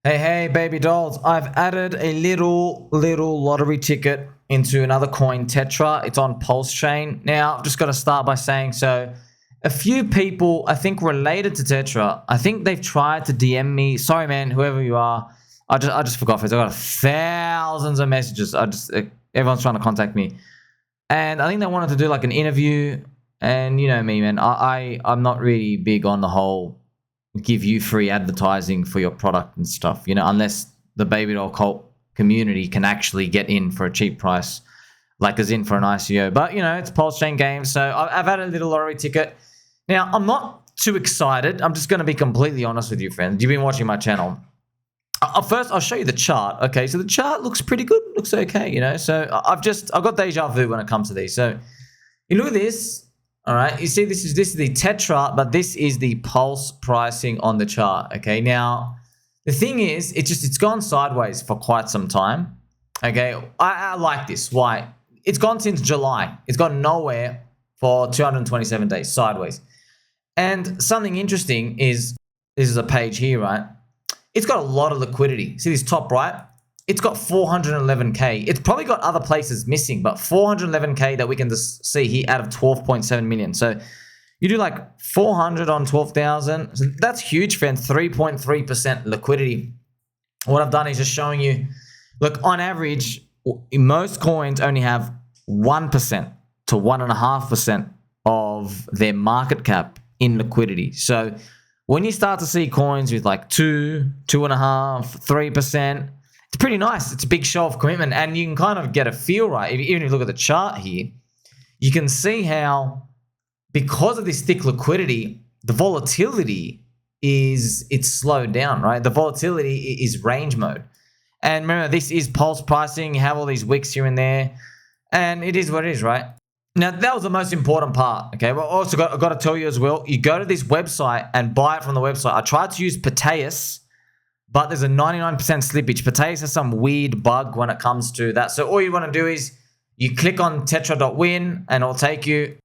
Hey, baby dolls. I've added a little lottery ticket into another coin, Tetra. It's on PulseChain. Now, I've just got to start by saying, so a few people, I think related to Tetra, I think they've tried to DM me. Sorry, man, whoever you are. I just forgot. I got thousands of messages. Everyone's trying to contact me. And I think they wanted to do like an interview. And you know me, man. I'm not really big on the whole give you free advertising for your product and stuff, unless the baby doll cult community can actually get in for a cheap price, like as in for an ICO. But, it's PulseChain Games, so I've had a little lottery ticket. Now, I'm not too excited. I'm just going to be completely honest with you, friends. You've been watching my channel. First, I'll show you the chart. Okay, so the chart looks pretty good. Looks okay, So I've got deja vu when it comes to these. So you look at this. All right, you see this is the Tetra, but this is the pulse pricing on the chart. Okay, now the thing is, it's gone sideways for quite some time. Okay, I like this. Why? It's gone since July. It's gone nowhere for 227 days sideways. And something interesting is this is a page here, right? It's got a lot of liquidity. See this top right? It's got 411K. It's probably got other places missing, but 411K that we can just see here out of 12.7 million. So you do like 400 on 12,000. So that's huge, friend. 3.3% liquidity. What I've done is just showing you, look, on average, most coins only have 1% to 1.5% of their market cap in liquidity. So when you start to see coins with like 2, 2.5%, 3%, it's pretty nice. It's a big show of commitment, and you can kind of get a feel, right? Even if you look at the chart here, you can see how, because of this thick liquidity, the volatility it's slowed down, right? The volatility is range mode. And remember, this is pulse pricing. You have all these wicks here and there, and it is what it is, right? Now, that was the most important part, okay? Well, also I've got to tell you as well, you go to this website and buy it from the website. I tried to use pDAI, but there's a 99% slippage. pDAI has some weird bug when it comes to that. So all you want to do is you click on tetra.win and it'll take you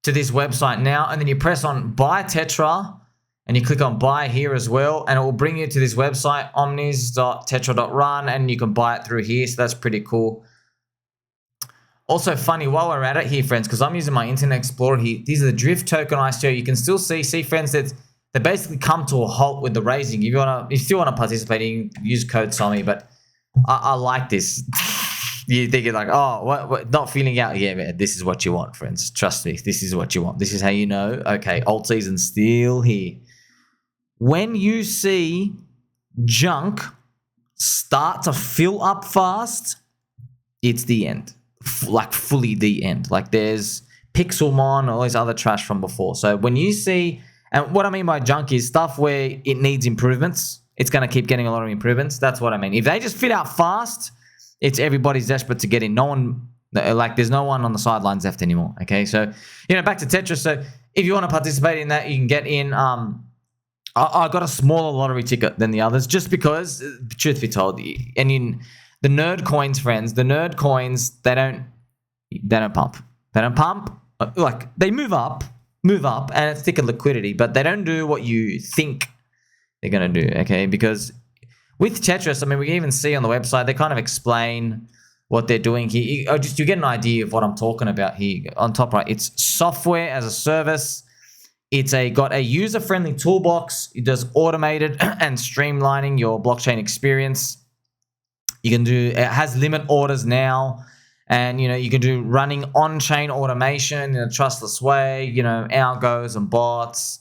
to this website now. And then you press on buy Tetra and you click on buy here as well. And it will bring you to this website, omnis.tetra.run, and you can buy it through here. So that's pretty cool. Also funny, while we're at it here, friends, because I'm using my Internet Explorer here, these are the Drift Token ICO. You can still see friends, that they basically come to a halt with the raising. If you still want to participate, you can use code SOMI, but I like this. You think you're like, oh, what, not feeling out? Yeah, man, this is what you want, friends. Trust me, this is what you want. This is how you know, okay, alt season's still here. When you see junk start to fill up fast, it's the end. Like fully the end. Like there's Pixelmon, all these other trash from before. So when you see, and what I mean by junk is stuff where it needs improvements. It's going to keep getting a lot of improvements. That's what I mean. If they just fit out fast, it's everybody's desperate to get in. No one, like there's no one on the sidelines left anymore. Okay, so, back to Tetra. So if you want to participate in that, you can get in. I got a smaller lottery ticket than the others just because, truth be told, and in the nerd coins, friends, the nerd coins, they don't pump. They don't pump. Like they move up, and it's thicker liquidity, but they don't do what you think they're going to do, okay? Because with Tetris, I mean, we can even see on the website, they kind of explain what they're doing here. You get an idea of what I'm talking about here. On top right, it's software as a service. It's got a user-friendly toolbox. It does automated and streamlining your blockchain experience. It has limit orders now. And, you can do running on-chain automation in a trustless way, algos and bots.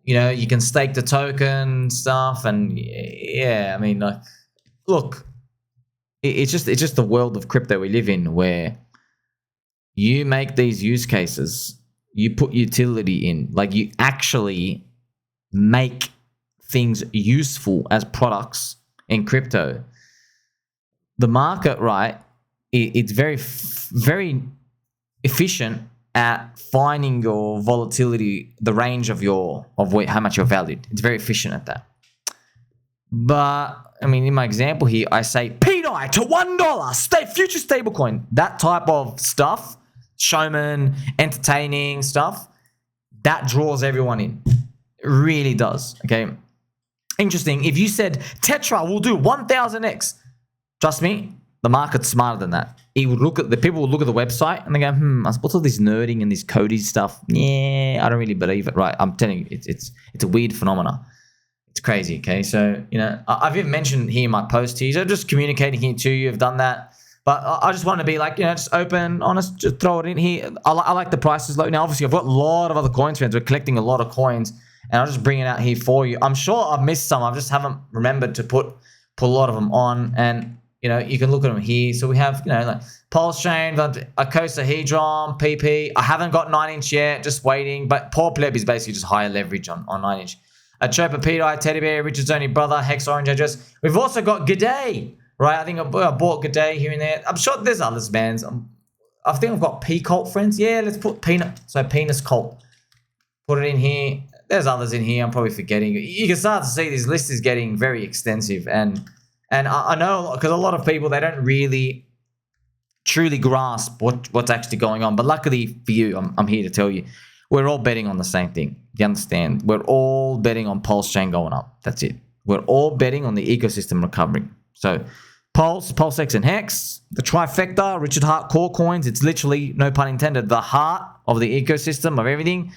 You can stake the token stuff. And, yeah, I mean, look, it's just the world of crypto we live in where you make these use cases, you put utility in. Like, you actually make things useful as products in crypto. The market, right? It's very, very efficient at finding your volatility, the range of how much you're valued. It's very efficient at that. But I mean, in my example here, I say pDAI to $1, future stablecoin. That type of stuff, showman, entertaining stuff, that draws everyone in. It really does. Okay. interesting. If you said Tetra will do 1000x, trust me, the market's smarter than that. He would look at the people would look at the website and they go, what's all this nerding and this coding stuff? Yeah, I don't really believe it. Right, I'm telling you, it's a weird phenomena. It's crazy. Okay, so I've even mentioned here in my post here, so just communicating here to you. I've done that. But I just want to be like, just open, honest, just throw it in here. I like the prices low. Now, obviously, I've got a lot of other coins, friends. We're collecting a lot of coins, and I'll just bring it out here for you. I'm sure I've missed some. I just haven't remembered to put a lot of them on, and you can look at them here. So we have, like PulseChain, icosahedron, PP. I haven't got 9-inch yet, just waiting. But Poor Pleb is basically just higher leverage on 9-inch. A Chopper, pDAI, Teddy Bear, Richard's only brother, Hex Orange address. We've also got G'day. Right, I think I bought G'day here and there. I'm sure there's others, man. I think I've got P Cult, friends. Yeah, let's put Peanut. So Penis Cult. Put it in here. There's others in here. I'm probably forgetting. You can start to see this list is getting very extensive, and I know because a lot of people, they don't really truly grasp what's actually going on. But luckily for you, I'm here to tell you, we're all betting on the same thing. You understand? We're all betting on PulseChain going up. That's it. We're all betting on the ecosystem recovering. So PulseX and Hex, the trifecta, Richard Heart core coins. It's literally, no pun intended, the heart of the ecosystem of everything.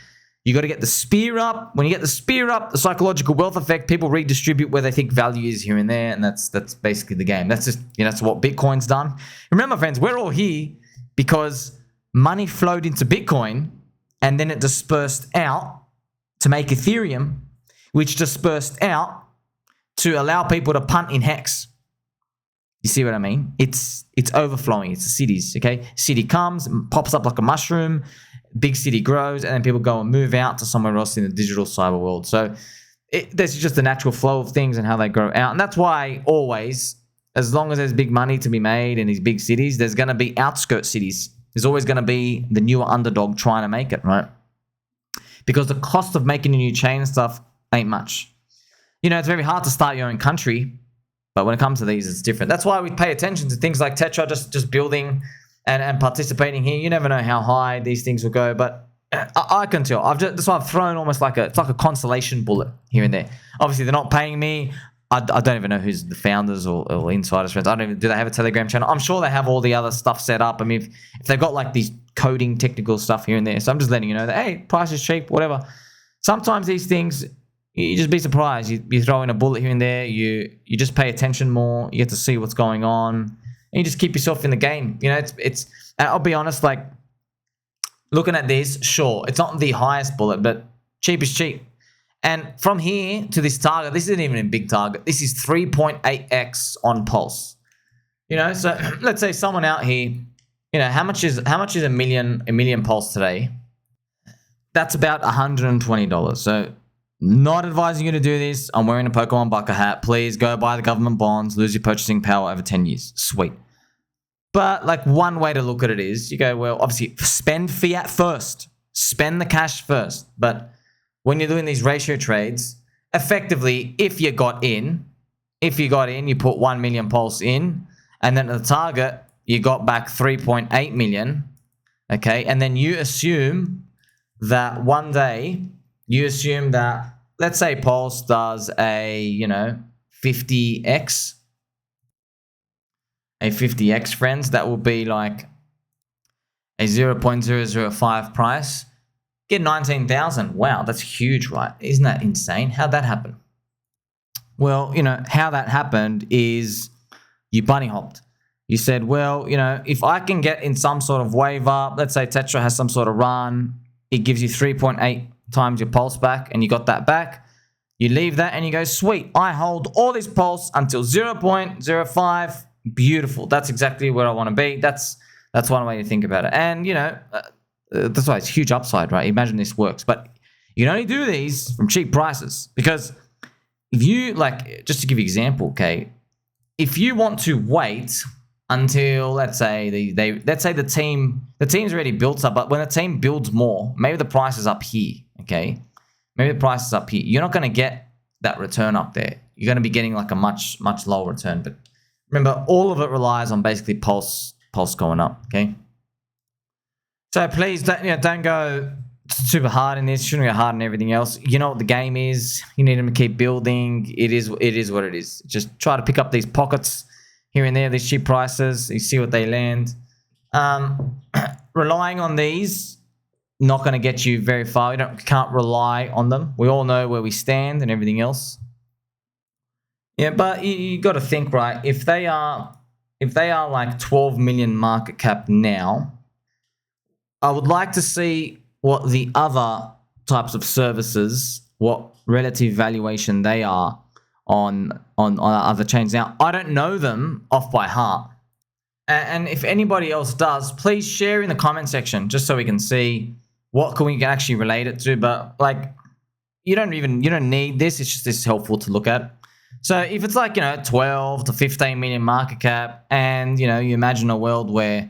You got to get the spear up. When you get the spear up, the psychological wealth effect, people redistribute where they think value is here and there, and that's basically the game. That's just that's what Bitcoin's done. Remember, friends, we're all here because money flowed into Bitcoin, and then it dispersed out to make Ethereum, which dispersed out to allow people to punt in Hex. You see what I mean? It's overflowing. It's the cities, okay? City comes, pops up like a mushroom, big city grows, and then people go and move out to somewhere else in the digital cyber world. So there's just the natural flow of things and how they grow out. And that's why always, as long as there's big money to be made in these big cities, there's going to be outskirt cities. There's always going to be the newer underdog trying to make it, right? Because the cost of making a new chain and stuff ain't much. It's very hard to start your own country. But when it comes to these, it's different. That's why we pay attention to things like Tetra, just building and participating here. You never know how high these things will go, but I can tell. That's why I've thrown almost like a consolation bullet here and there. Obviously, they're not paying me. I don't even know who's the founders or insiders, friends. Do they have a Telegram channel? I'm sure they have all the other stuff set up. I mean, if they've got like these coding technical stuff here and there. So I'm just letting you know that, hey, price is cheap, whatever. Sometimes these things, you just be surprised. You throw in a bullet here and there. You just pay attention more. You get to see what's going on, and you just keep yourself in the game. It's. I'll be honest. Like looking at this, sure, it's not the highest bullet, but cheap is cheap. And from here to this target, this isn't even a big target. This is 3.8x on Pulse. So let's say someone out here. How much is a million Pulse today? That's about $120. So. Not advising you to do this. I'm wearing a Pokemon bucket hat. Please go buy the government bonds. Lose your purchasing power over 10 years. Sweet. But like one way to look at it is you go, well, obviously spend fiat first. Spend the cash first. But when you're doing these ratio trades, effectively, if you got in, you put 1 million Pulse in, and then at the target, you got back 3.8 million. Okay. And then you assume that one day, let's say Pulse does a, 50x. A 50x, friends, that will be like a 0.005 price. Get 19,000. Wow, that's huge, right? Isn't that insane? How'd that happen? Well, how that happened is you bunny hopped. You said, well, if I can get in some sort of wave up, let's say Tetra has some sort of run, it gives you 3.8 times your Pulse back, and you got that back. You leave that and you go, sweet, I hold all this Pulse until 0.05. Beautiful. That's exactly where I want to be. That's one way to think about it. And, that's why it's huge upside, right? Imagine this works. But you can only do these from cheap prices, because if you, just to give you an example, okay, if you want to wait until, let's say the team's already built up, but when the team builds more, maybe the price is up here, okay? Maybe the price is up here. You're not going to get that return up there. You're going to be getting like a much lower return. But remember, all of it relies on basically Pulse going up, okay? So please don't go super hard in this. Shouldn't get hard in everything else. You know what the game is. You need them to keep building. It is what it is. Just try to pick up these pockets here and there, these cheap prices. You see what they land. Relying on these, not going to get you very far. You can't rely on them. We all know where we stand and everything else. Yeah, but you got to think, right? If they are like 12 million market cap now, I would like to see what the other types of services, what relative valuation they are on other chains. Now, I don't know them off by heart. And if anybody else does, please share in the comment section just so we can see what we can actually relate it to. But like, you don't need this. It's just helpful to look at. So if it's like, 12 to 15 million market cap, and you imagine a world where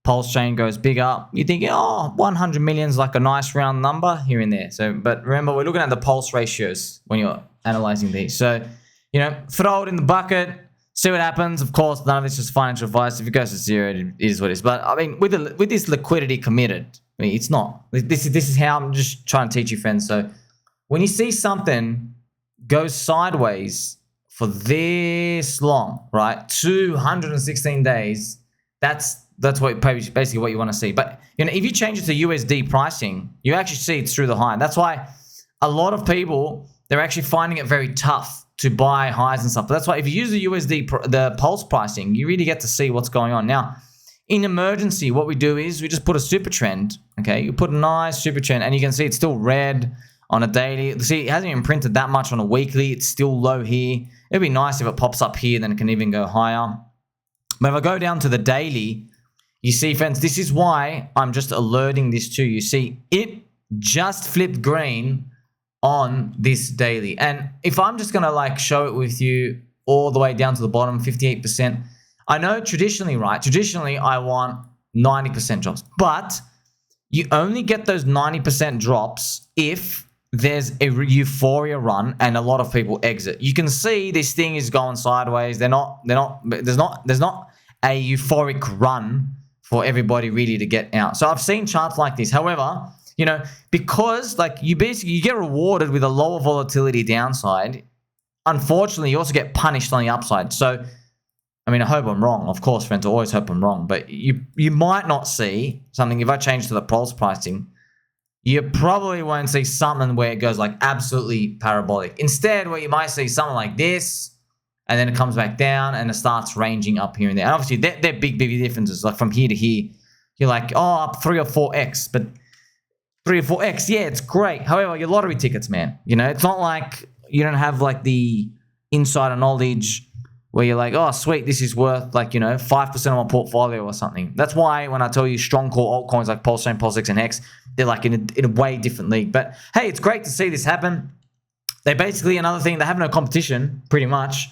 PulseChain goes bigger, you think, 100 million is like a nice round number here and there. So, but remember, we're looking at the pulse ratios when you're analyzing these. So, throw it in the bucket, see what happens. Of course, none of this is financial advice. If it goes to zero, it is what it is. But I mean, with this liquidity committed, I mean, it's not. This is how I'm just trying to teach you, friends. So when you see something go sideways for this long, right? 216 days, that's what basically what you want to see. But if you change it to USD pricing, you actually see it's through the high. That's why a lot of people, they're actually finding it very tough to buy highs and stuff. But that's why if you use the USD, the pulse pricing, you really get to see what's going on. Now, in emergency, what we do is we just put a SuperTrend. Okay, you put a nice SuperTrend, and you can see it's still red on a daily. See, it hasn't even printed that much on a weekly. It's still low here. It'd be nice if it pops up here, then it can even go higher. But if I go down to the daily, you see, friends, this is why I'm just alerting this to you. See, it just flipped green on this daily. And if I'm just going to like show it with you all the way down to the bottom, 58%, I know traditionally, right? Traditionally, I want 90% drops. But you only get those 90% drops if there's a euphoria run and a lot of people exit. You can see this thing is going sideways. There's not a euphoric run for everybody really to get out. So I've seen charts like this. However, because like you get rewarded with a lower volatility downside, unfortunately you also get punished on the upside. So I mean, I hope I'm wrong. Of course, friends, I always hope I'm wrong. But you might not see something. If I change to the pulse pricing, you probably won't see something where it goes like absolutely parabolic. Instead, what you might see something like this, and then it comes back down and it starts ranging up here and there. And obviously, they're big differences. Like from here to here, you're like, up 3 or 4x. But 3 or 4x, yeah, it's great. However, your lottery tickets, man. It's not like you don't have like the insider knowledge where you're like, oh, sweet, this is worth like, 5% of my portfolio or something. That's why when I tell you strong core altcoins like PulseChain, PulseX, and X, they're like in a way different league. But hey, it's great to see this happen. They basically, another thing, they have no competition, pretty much.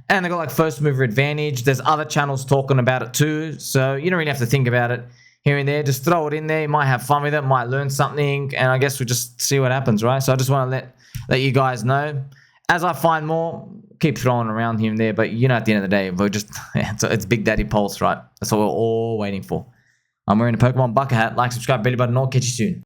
And they got like first mover advantage. There's other channels talking about it too. So you don't really have to think about it here and there. Just throw it in there. You might have fun with it, might learn something. And I guess we'll just see what happens, right? So I just want to let you guys know. As I find more, keep throwing around here and there. But at the end of the day, we're just, it's Big Daddy Pulse, right? That's what we're all waiting for. I'm wearing a Pokemon bucket hat. Like, subscribe, belly button, all. Catch you soon.